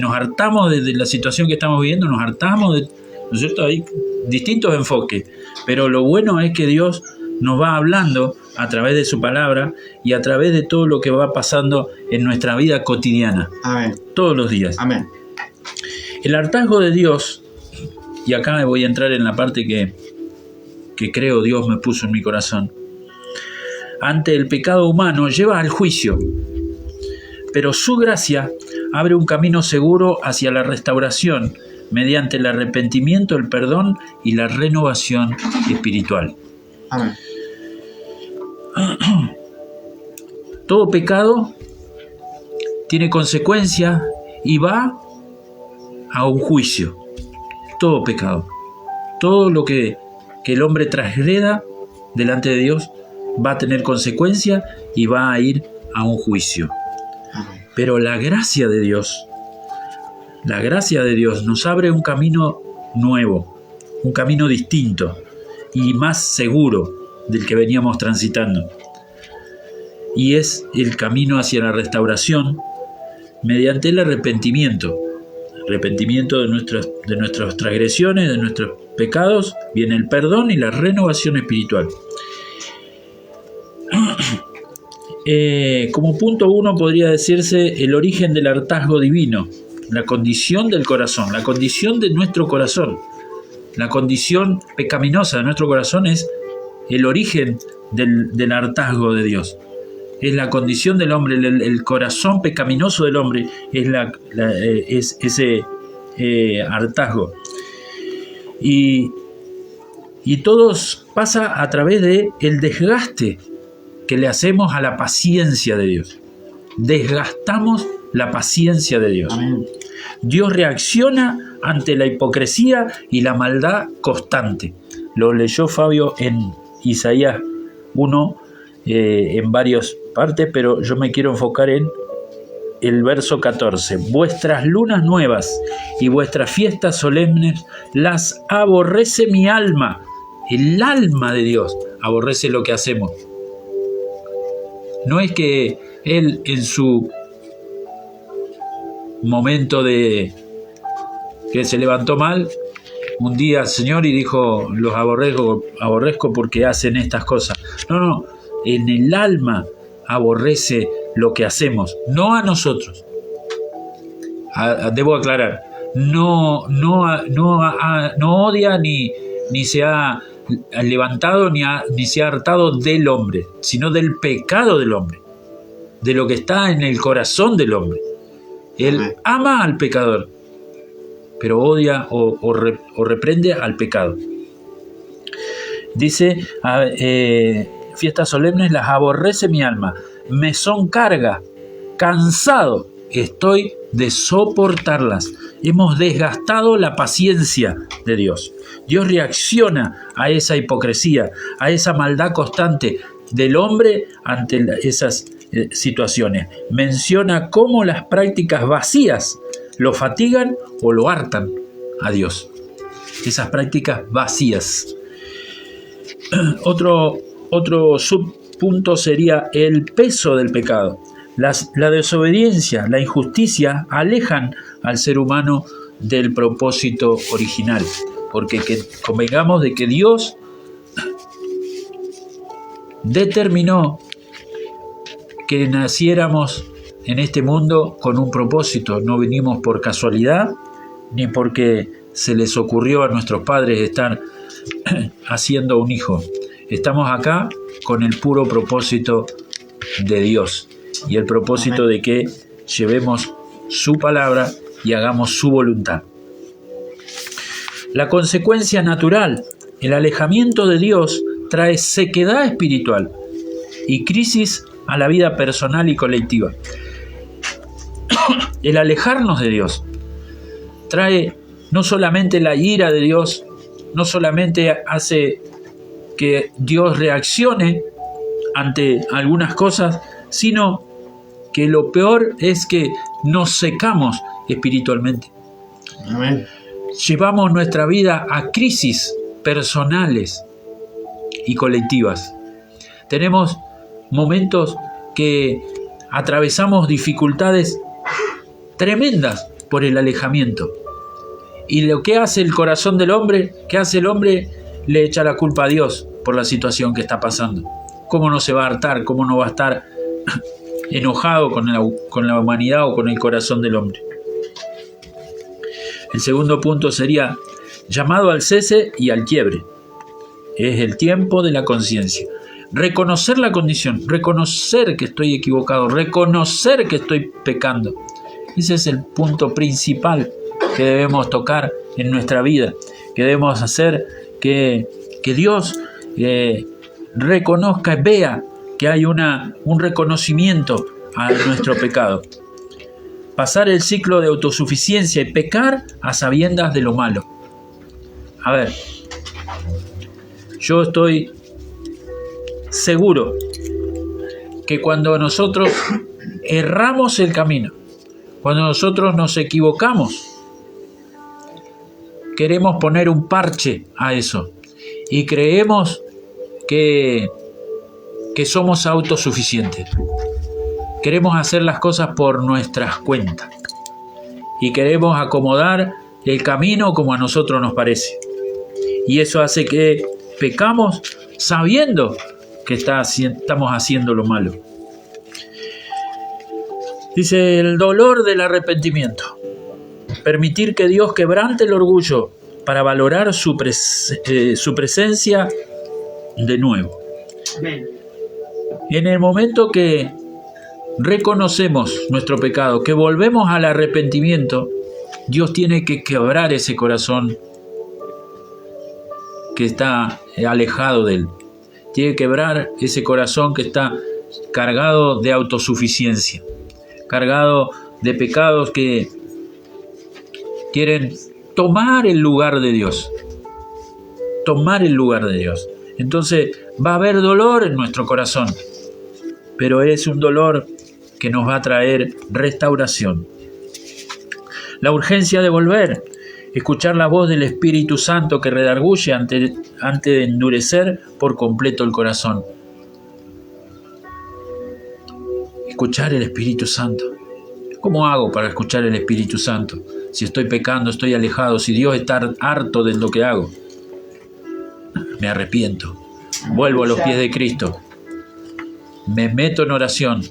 Nos hartamos de la situación que estamos viviendo, nos hartamos, ¿no es cierto? Hay distintos enfoques, pero lo bueno es que Dios nos va hablando a través de su palabra y a través de todo lo que va pasando en nuestra vida cotidiana, Amén. todos los días. Amén. El hartazgo de Dios, y acá voy a entrar en la parte que creo Dios me puso en mi corazón, ante el pecado humano lleva al juicio, pero su gracia abre un camino seguro hacia la restauración mediante el arrepentimiento, el perdón y la renovación espiritual. Amén. Todo pecado tiene consecuencias y va a un juicio. Todo pecado, todo lo que el hombre transgreda delante de Dios va a tener consecuencias y va a ir a un juicio. Pero la gracia de Dios nos abre un camino nuevo, un camino distinto y más seguro del que veníamos transitando. Y es el camino hacia la restauración mediante el arrepentimiento de nuestras transgresiones, de nuestros pecados, viene el perdón y la renovación espiritual. Como punto 1 podría decirse el origen del hartazgo divino, la condición del corazón, la condición de nuestro corazón, la condición pecaminosa de nuestro corazón es el origen del hartazgo de Dios. Es la condición del hombre, el corazón pecaminoso del hombre es ese hartazgo. Y todo pasa a través de el desgaste que le hacemos a la paciencia de Dios. Desgastamos la paciencia de Dios. Amén. Dios reacciona ante la hipocresía y la maldad constante. Lo leyó Fabio en Isaías 1 en varias partes, pero yo me quiero enfocar en el verso 14. Vuestras lunas nuevas y vuestras fiestas solemnes las aborrece mi alma. El alma de Dios aborrece lo que hacemos. No es que Él en su momento de que se levantó mal, un día al Señor y dijo, los aborrezco porque hacen estas cosas. No, en el alma aborrece lo que hacemos, no a nosotros. Debo aclarar, no odia ni se ha levantado ni se ha hartado del hombre, sino del pecado del hombre. de lo que está en el corazón del hombre. Él ama al pecador, pero odia o reprende al pecado. Dice, fiestas solemnes las aborrece mi alma, me son carga, cansado estoy de soportarlas. Hemos desgastado la paciencia de Dios. Dios reacciona a esa hipocresía, a esa maldad constante del hombre ante esas situaciones. Menciona cómo las prácticas vacías lo fatigan o lo hartan a Dios. Esas prácticas vacías. Otro subpunto sería el peso del pecado. La desobediencia, la injusticia alejan al ser humano del propósito original. Porque convengamos de que Dios determinó que naciéramos en este mundo con un propósito. No venimos por casualidad, ni porque se les ocurrió a nuestros padres estar haciendo un hijo. Estamos acá con el puro propósito de Dios y el propósito de que llevemos su palabra y hagamos su voluntad. La consecuencia natural, el alejamiento de Dios, trae sequedad espiritual y crisis a la vida personal y colectiva. El alejarnos de Dios trae no solamente la ira de Dios, no solamente hace que Dios reaccione ante algunas cosas, sino que lo peor es que nos secamos espiritualmente. Amén. Llevamos nuestra vida a crisis personales y colectivas. Tenemos momentos que atravesamos dificultades tremendas por el alejamiento. Y lo que hace el corazón del hombre, ¿qué hace el hombre? Le echa la culpa a Dios por la situación que está pasando. ¿Cómo no se va a hartar? ¿Cómo no va a estar enojado con la humanidad o con el corazón del hombre? El segundo punto sería llamado al cese y al quiebre. Es el tiempo de la conciencia. Reconocer la condición, reconocer que estoy equivocado, reconocer que estoy pecando. Ese es el punto principal que debemos tocar en nuestra vida, que debemos hacer que Dios reconozca y vea que hay un reconocimiento a nuestro pecado. Pasar el ciclo de autosuficiencia y pecar a sabiendas de lo malo. A ver, yo estoy seguro que cuando nosotros erramos el camino, cuando nosotros nos equivocamos, queremos poner un parche a eso y creemos que somos autosuficientes. Queremos hacer las cosas por nuestras cuentas y queremos acomodar el camino como a nosotros nos parece. Y eso hace que pecamos sabiendo que estamos haciendo lo malo. Dice el dolor del arrepentimiento. Permitir que Dios quebrante el orgullo para valorar su presencia de nuevo. Amén. En el momento que reconocemos nuestro pecado, que volvemos al arrepentimiento, Dios tiene que quebrar ese corazón que está alejado de Él. Tiene que quebrar ese corazón que está cargado de autosuficiencia, cargado de pecados que quieren tomar el lugar de Dios. Tomar el lugar de Dios. Entonces va a haber dolor en nuestro corazón, pero es un dolor que nos va a traer restauración. La urgencia de volver, escuchar la voz del Espíritu Santo que redarguye antes de endurecer por completo el corazón. Escuchar el Espíritu Santo. ¿Cómo hago para escuchar el Espíritu Santo? Si estoy pecando, estoy alejado, si Dios está harto de lo que hago. Me arrepiento. Vuelvo a los pies de Cristo. Me meto en oración.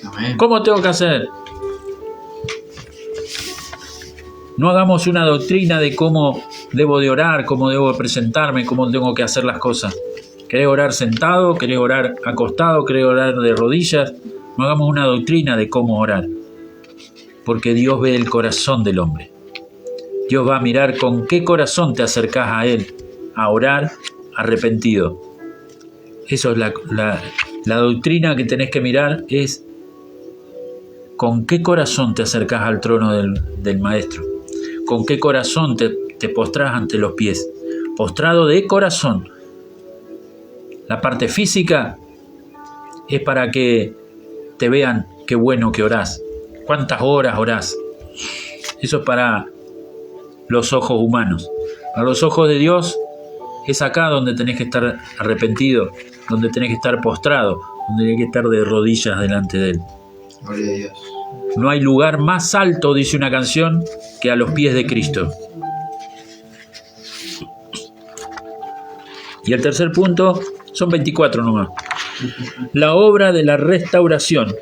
Amén. ¿Cómo tengo que hacer? No hagamos una doctrina de cómo debo de orar, cómo debo de presentarme, cómo tengo que hacer las cosas. ¿Querés orar sentado? ¿Querés orar acostado? ¿Querés orar de rodillas? No hagamos una doctrina de cómo orar, porque Dios ve el corazón del hombre. Dios va a mirar con qué corazón te acercás a Él, a orar arrepentido. Eso es la doctrina que tenés que mirar, es con qué corazón te acercás al trono del Maestro, con qué corazón te postrás ante los pies, postrado de corazón. La parte física es para que te vean qué bueno que orás, cuántas horas orás. Eso es para los ojos humanos. A los ojos de Dios es acá donde tenés que estar arrepentido, donde tenés que estar postrado, donde tenés que estar de rodillas delante de Él. Gloria a Dios. No hay lugar más alto, dice una canción, que a los pies de Cristo. Y el tercer punto, son 24 nomás. La obra de la restauración,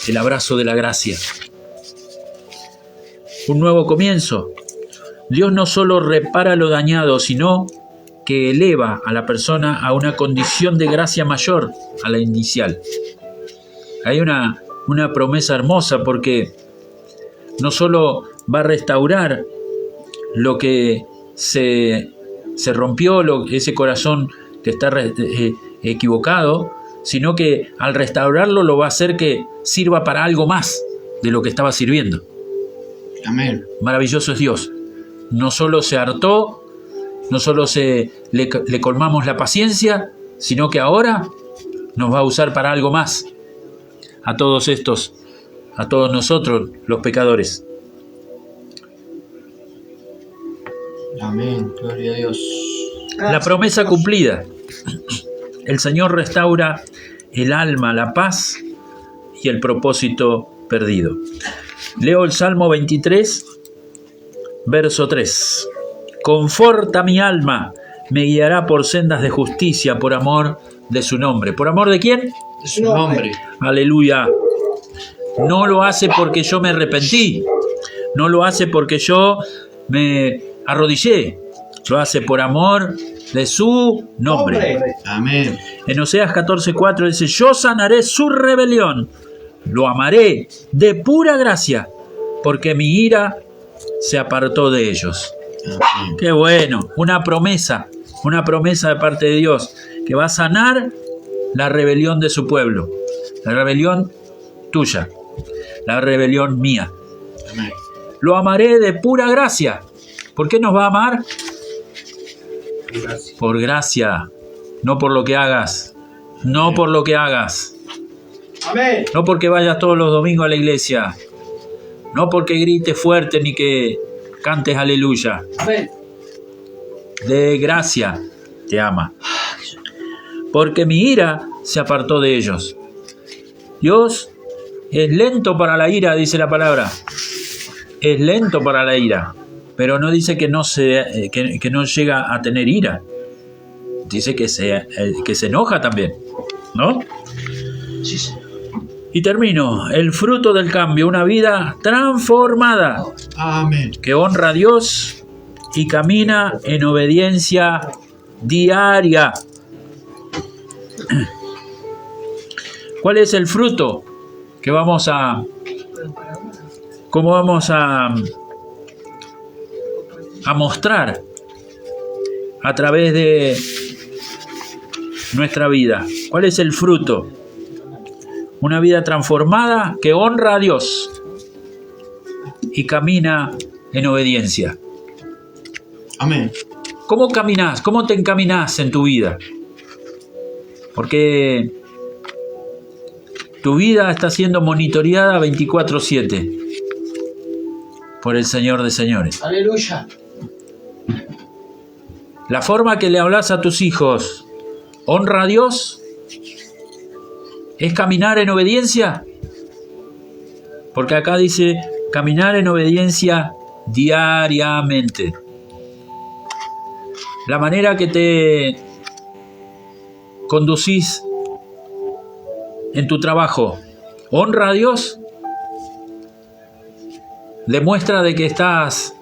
el abrazo de la gracia. Un nuevo comienzo. Dios no solo repara lo dañado, sino que eleva a la persona a una condición de gracia mayor a la inicial. Hay una promesa hermosa, porque no solo va a restaurar lo que se rompió, ese corazón que está equivocado, sino que al restaurarlo lo va a hacer que sirva para algo más de lo que estaba sirviendo. Amén. Maravilloso es Dios. No solo se hartó, no solo le colmamos la paciencia, sino que ahora nos va a usar para algo más. A todos nosotros, los pecadores. Amén, gloria a Dios. La promesa cumplida. El Señor restaura el alma, la paz y el propósito perdido. Leo el Salmo 23, verso 3. Conforta mi alma, me guiará por sendas de justicia por amor de su nombre. ¿Por amor de quién? De su nombre. Aleluya. No lo hace porque yo me arrepentí. No lo hace porque yo me arrodillé. Lo hace por amor de su nombre. Amén. En Oseas 14:4 dice: yo sanaré su rebelión, lo amaré de pura gracia, porque mi ira se apartó de ellos. Amén. Qué bueno, una promesa de parte de Dios, que va a sanar la rebelión de su pueblo, la rebelión tuya, la rebelión mía. Amén. Lo amaré de pura gracia. ¿Por qué nos va a amar? Gracias. Por gracia, no por lo que hagas, no por lo que hagas, Amén. no porque vayas todos los domingos a la iglesia, no porque grites fuerte ni que cantes aleluya. Amén. De gracia te ama, porque mi ira se apartó de ellos. Dios es lento para la ira, dice la palabra. Es lento para la ira, pero no dice que no llega a tener ira. Dice que se enoja también, ¿no? Sí, Señor. Y termino. El fruto del cambio, una vida transformada Amén. que honra a Dios y camina en obediencia diaria. ¿Cuál es el fruto que cómo vamos a mostrar a través de nuestra vida? ¿Cuál es el fruto? Una vida transformada que honra a Dios y camina en obediencia. Amén. ¿Cómo caminás? ¿Cómo te encaminás en tu vida? Porque tu vida está siendo monitoreada 24/7 por el Señor de señores. Aleluya. La forma que le hablas a tus hijos honra a Dios. ¿Es caminar en obediencia? Porque acá dice caminar en obediencia diariamente. La manera que te conducís en tu trabajo, ¿honra a Dios? ¿Demuestra de que estás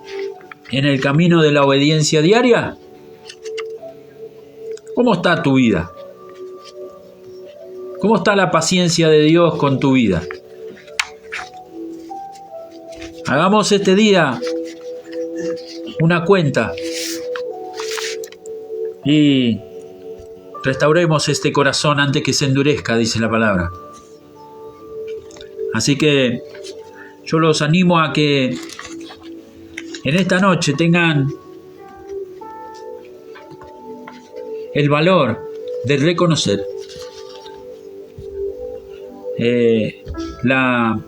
en el camino de la obediencia diaria? ¿Cómo está tu vida? ¿Cómo está la paciencia de Dios con tu vida? Hagamos este día una cuenta y restauremos este corazón antes que se endurezca, dice la palabra. Así que yo los animo a que en esta noche tengan el valor de reconocer la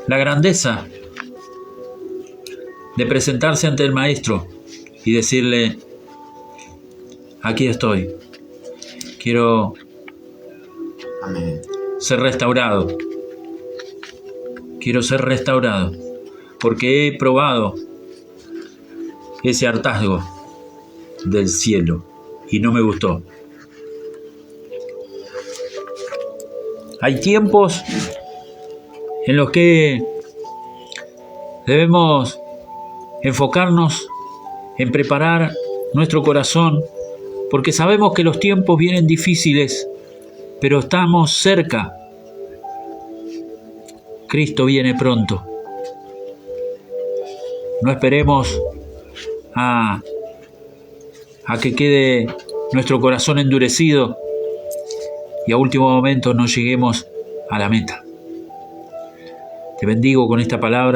grandeza de presentarse ante el Maestro y decirle: aquí estoy, quiero ser restaurado, porque he probado ese hartazgo del cielo y no me gustó. Hay tiempos en los que debemos enfocarnos en preparar nuestro corazón, porque sabemos que los tiempos vienen difíciles, pero estamos cerca. Cristo viene pronto. No esperemos a que quede nuestro corazón endurecido y a último momento no lleguemos a la meta. Te bendigo con esta palabra.